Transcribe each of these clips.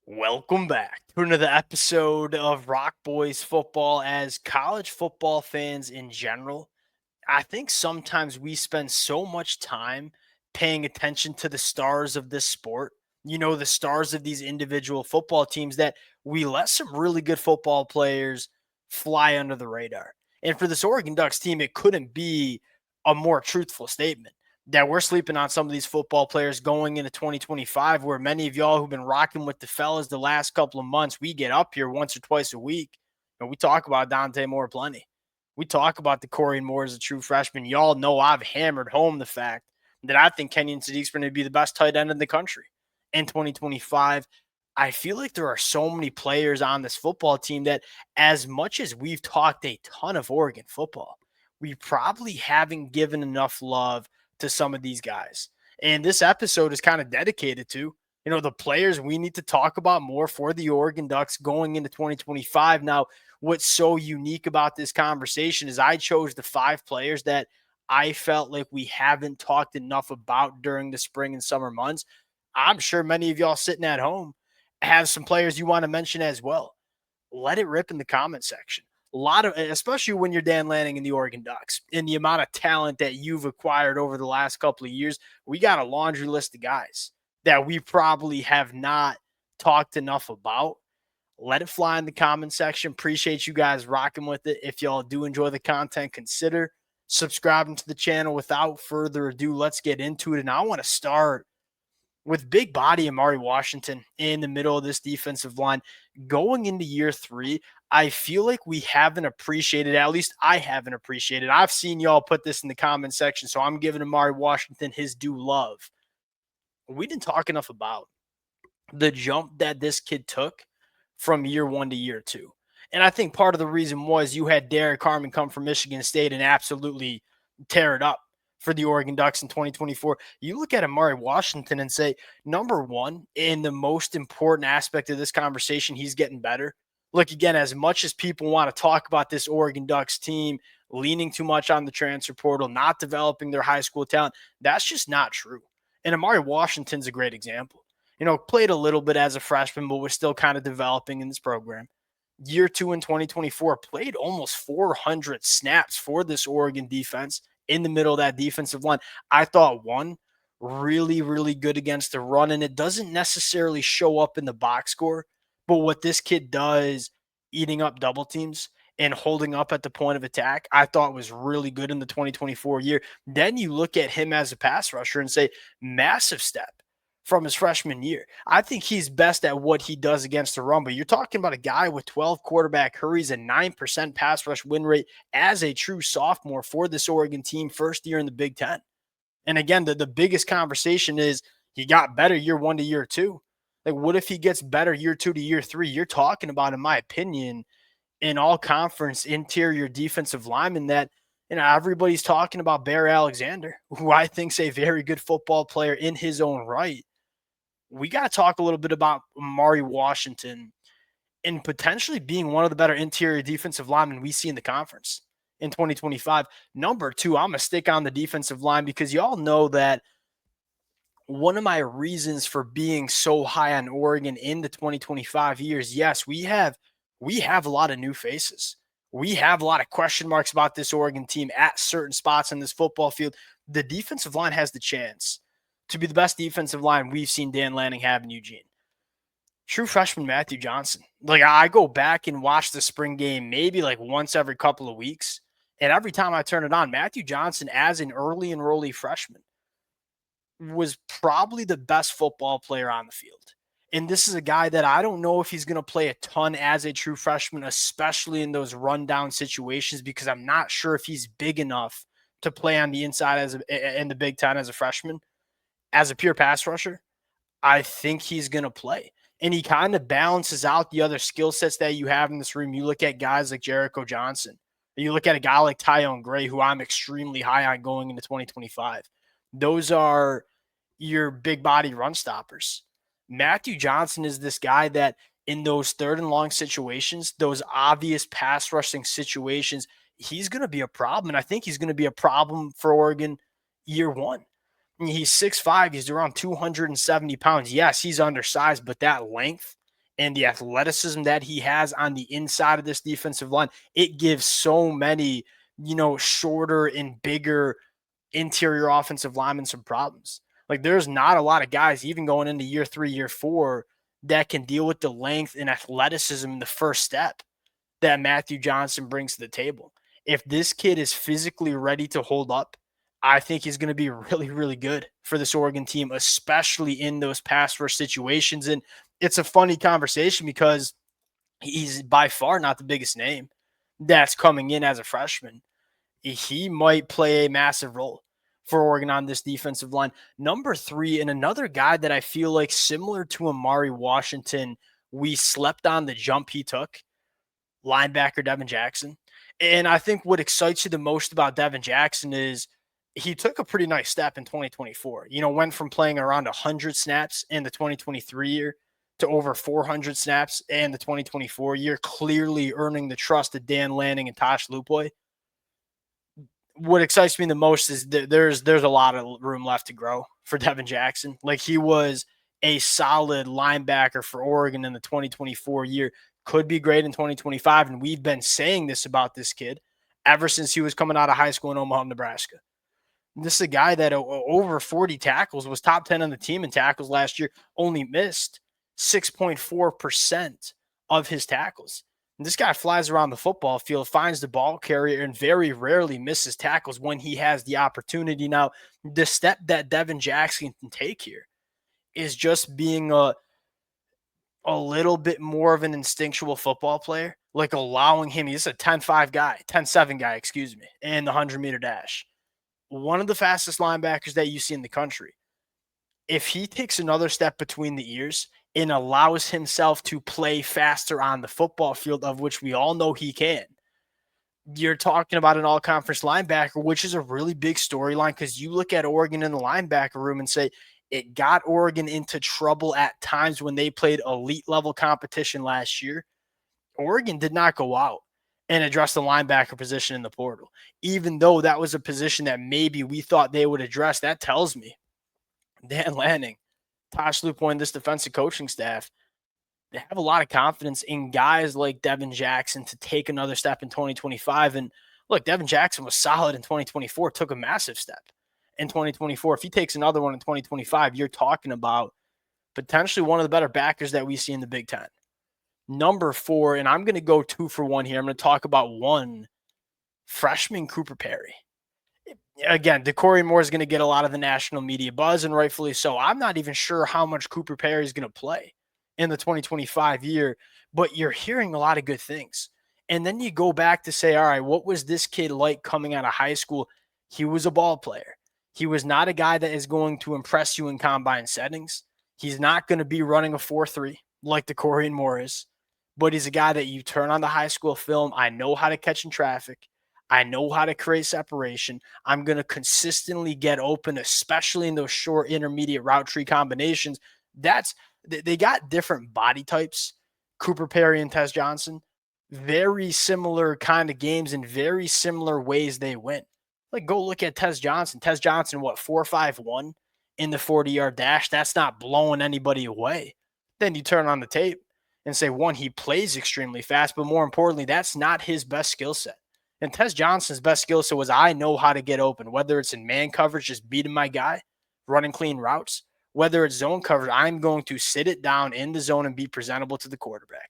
Welcome back to another episode of Rock Boys Football. As college football fans in general, I think sometimes we spend so much time paying attention to the stars of this sport, the stars of these individual football teams, that we let some really good football players fly under the radar. And for this Oregon Ducks team, it couldn't be a more truthful statement that we're sleeping on some of these football players going into 2025, where many of y'all who've been rocking with the fellas the last couple of months, we get up here once or twice a week and we talk about Dante Moore plenty. We talk about Dakorien Moore as a true freshman. Y'all know I've hammered home the fact that I think Kenyon Sadiq's going to be the best tight end in the country in 2025. I feel like there are so many players on this football team that, as much as we've talked a ton of Oregon football, we probably haven't given enough love to some of these guys. And this episode is kind of dedicated to, the players we need to talk about more for the Oregon Ducks going into 2025. Now, what's so unique about this conversation is I chose the 5 players that I felt like we haven't talked enough about during the spring and summer months. I'm sure many of y'all sitting at home have some players you want to mention as well. Let it rip in the comment section. A lot of, especially when you're Dan Lanning and the Oregon Ducks, and the amount of talent that you've acquired over the last couple of years, we got a laundry list of guys that we probably have not talked enough about. Let it fly in the comment section. Appreciate you guys rocking with it. If y'all do enjoy the content, consider subscribing to the channel. Without further ado, let's get into it. And I want to start with big body Amari Washington in the middle of this defensive line. Going into year 3, I feel like we haven't appreciated, at least I haven't appreciated. I've seen y'all put this in the comment section, so I'm giving Amari Washington his due love. We didn't talk enough about the jump that this kid took from year 1 to year 2. And I think part of the reason was you had Derek Harmon come from Michigan State and absolutely tear it up for the Oregon Ducks in 2024. You look at Amari Washington and say, number one, in the most important aspect of this conversation, he's getting better. Look, again, as much as people want to talk about this Oregon Ducks team leaning too much on the transfer portal, not developing their high school talent, that's just not true. And Amari Washington's a great example. Played a little bit as a freshman, but was still kind of developing in this program. Year 2 in 2024, played almost 400 snaps for this Oregon defense in the middle of that defensive line. I thought one, really, really good against the run, and it doesn't necessarily show up in the box score, but what this kid does eating up double teams and holding up at the point of attack, I thought was really good in the 2024 year. Then you look at him as a pass rusher and say, massive step from his freshman year. I think he's best at what he does against the run, but you're talking about a guy with 12 quarterback hurries and 9% pass rush win rate as a true sophomore for this Oregon team, first year in the Big Ten. And again, the biggest conversation is he got better year 1 to year 2. Like, what if he gets better year 2 to year 3? You're talking about, in my opinion, an all conference interior defensive lineman that, everybody's talking about Bear Alexander, who I think's a very good football player in his own right. We got to talk a little bit about Amari Washington and potentially being one of the better interior defensive linemen we see in the conference in 2025. Number 2, I'm going to stick on the defensive line because y'all know that one of my reasons for being so high on Oregon in the 2025 years, yes, we have a lot of new faces. We have a lot of question marks about this Oregon team at certain spots in this football field. The defensive line has the chance to be the best defensive line we've seen Dan Lanning have in Eugene. True freshman Matthew Johnson. Like, I go back and watch the spring game maybe like once every couple of weeks. And every time I turn it on, Matthew Johnson, as an early enrollee freshman, was probably the best football player on the field. And this is a guy that I don't know if he's going to play a ton as a true freshman, especially in those rundown situations, because I'm not sure if he's big enough to play on the inside in the Big Ten as a freshman. As a pure pass rusher, I think he's going to play. And he kind of balances out the other skill sets that you have in this room. You look at guys like Jericho Johnson. You look at a guy like Tyone Gray, who I'm extremely high on going into 2025. Those are your big body run stoppers. Matthew Johnson is this guy that in those third and long situations, those obvious pass rushing situations, he's going to be a problem. And I think he's going to be a problem for Oregon year 1. He's 6'5". He's around 270 pounds. Yes, he's undersized, but that length and the athleticism that he has on the inside of this defensive line, it gives so many, shorter and bigger interior offensive linemen some problems. Like there's not a lot of guys even going into year 3, year 4 that can deal with the length and athleticism in the first step that Matthew Johnson brings to the table. If this kid is physically ready to hold up, I think he's going to be really, really good for this Oregon team, especially in those pass rush situations. And it's a funny conversation because he's by far not the biggest name that's coming in as a freshman. He might play a massive role for Oregon on this defensive line. Number 3, and another guy that I feel like similar to Amari Washington, we slept on the jump he took, linebacker Devin Jackson. And I think what excites you the most about Devin Jackson is he took a pretty nice step in 2024. Went from playing around 100 snaps in the 2023 year to over 400 snaps in the 2024 year, clearly earning the trust of Dan Lanning and Tosh Lupoy. What excites me the most is that there's a lot of room left to grow for Devin Jackson. Like he was a solid linebacker for Oregon in the 2024 year, could be great in 2025. And we've been saying this about this kid ever since he was coming out of high school in Omaha, Nebraska. This is a guy that over 40 tackles, was top 10 on the team in tackles last year, only missed 6.4% of his tackles. And this guy flies around the football field, finds the ball carrier, and very rarely misses tackles when he has the opportunity. Now, the step that Devin Jackson can take here is just being a little bit more of an instinctual football player, like allowing him, he's a 10-5 guy, 10-7 guy, excuse me, in the 100-meter dash. One of the fastest linebackers that you see in the country. If he takes another step between the ears and allows himself to play faster on the football field, of which we all know he can, you're talking about an all-conference linebacker, which is a really big storyline because you look at Oregon in the linebacker room and say it got Oregon into trouble at times when they played elite-level competition last year. Oregon did not go out and address the linebacker position in the portal, even though that was a position that maybe we thought they would address. That tells me Dan Lanning, Tosh Lupoy, and this defensive coaching staff, they have a lot of confidence in guys like Devin Jackson to take another step in 2025. And look, Devin Jackson was solid in 2024, took a massive step in 2024. If he takes another one in 2025, you're talking about potentially one of the better backers that we see in the Big Ten. Number 4, and I'm going to go 2 for 1 here. I'm going to talk about one, freshman Cooper Perry. Again, Dakorien Moore is going to get a lot of the national media buzz, and rightfully so. I'm not even sure how much Cooper Perry is going to play in the 2025 year, but you're hearing a lot of good things. And then you go back to say, all right, what was this kid like coming out of high school? He was a ball player. He was not a guy that is going to impress you in combine settings. He's not going to be running a 4.3 like Dakorien Moore is, but he's a guy that you turn on the high school film. I know how to catch in traffic. I know how to create separation. I'm going to consistently get open, especially in those short intermediate route tree combinations. They got different body types, Cooper Perry and Tez Johnson. Very similar kind of games and very similar ways they win. Like, go look at Tez Johnson. Tez Johnson, 4.51 in the 40-yard dash? That's not blowing anybody away. Then you turn on the tape and say, one, he plays extremely fast, but more importantly, that's not his best skill set. And Tez Johnson's best skill set was, I know how to get open, whether it's in man coverage, just beating my guy, running clean routes, whether it's zone coverage, I'm going to sit it down in the zone and be presentable to the quarterback.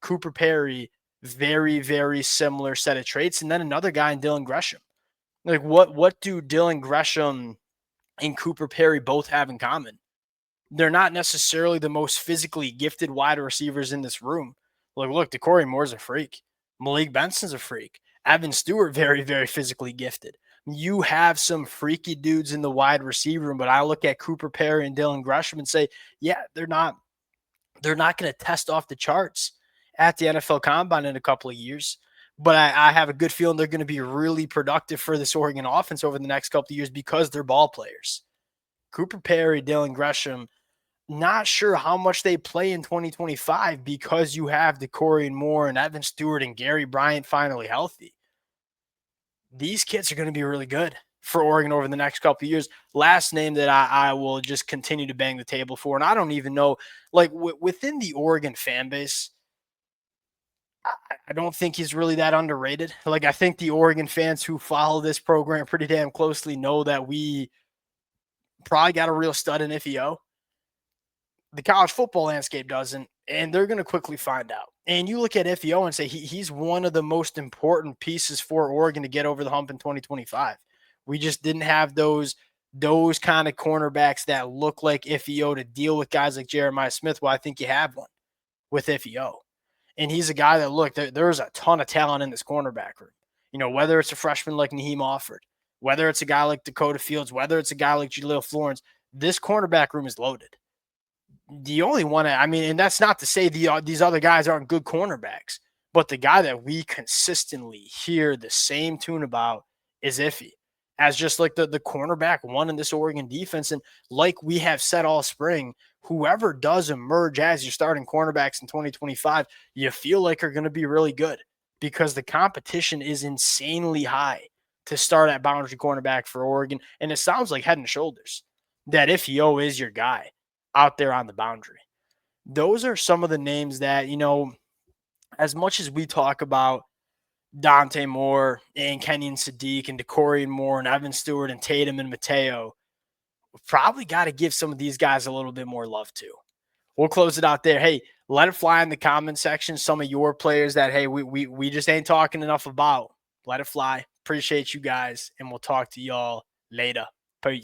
Cooper Perry, very, very similar set of traits. And then another guy in Dylan Gresham. Like, what do Dylan Gresham and Cooper Perry both have in common? They're not necessarily the most physically gifted wide receivers in this room. Like, look, Dakorien Moore's a freak. Malik Benson's a freak. Evan Stewart, very, very physically gifted. You have some freaky dudes in the wide receiver room, but I look at Cooper Perry and Dylan Gresham and say, yeah, they're not going to test off the charts at the NFL Combine in a couple of years. But I have a good feeling they're going to be really productive for this Oregon offense over the next couple of years because they're ball players. Cooper Perry, Dylan Gresham, not sure how much they play in 2025 because you have Dakorien Moore and Evan Stewart and Gary Bryant finally healthy. These kids are going to be really good for Oregon over the next couple of years. Last name that I will just continue to bang the table for, and I don't even know, like within the Oregon fan base, I don't think he's really that underrated. Like I think the Oregon fans who follow this program pretty damn closely know that we probably got a real stud in Ifio. The college football landscape doesn't, and they're going to quickly find out. And you look at Ifio and say he's one of the most important pieces for Oregon to get over the hump in 2025. We just didn't have those kind of cornerbacks that look like Ifio to deal with guys like Jeremiah Smith. Well, I think you have one with Ifio. And he's a guy that, look, there's a ton of talent in this cornerback room. You know, whether it's a freshman like Naheem Offord, whether it's a guy like Dakota Fields, whether it's a guy like Jaleel Florence, this cornerback room is loaded. The only one, I mean, and that's not to say these other guys aren't good cornerbacks, but the guy that we consistently hear the same tune about is Iffy, as just like the cornerback one in this Oregon defense. And like we have said all spring, whoever does emerge as your starting cornerbacks in 2025, you feel like are going to be really good because the competition is insanely high to start at boundary cornerback for Oregon. And it sounds like head and shoulders that Ifio is your guy out there on the boundary. Those are some of the names that, you know, as much as we talk about Dante Moore and Kenyon Sadiq and Dakorien Moore and Evan Stewart and Tatum and Mateo, we've probably got to give some of these guys a little bit more love too. We'll close it out there. Hey, let it fly in the comment section. Some of your players that, hey, we just ain't talking enough about. Let it fly. Appreciate you guys, and we'll talk to y'all later. Peace.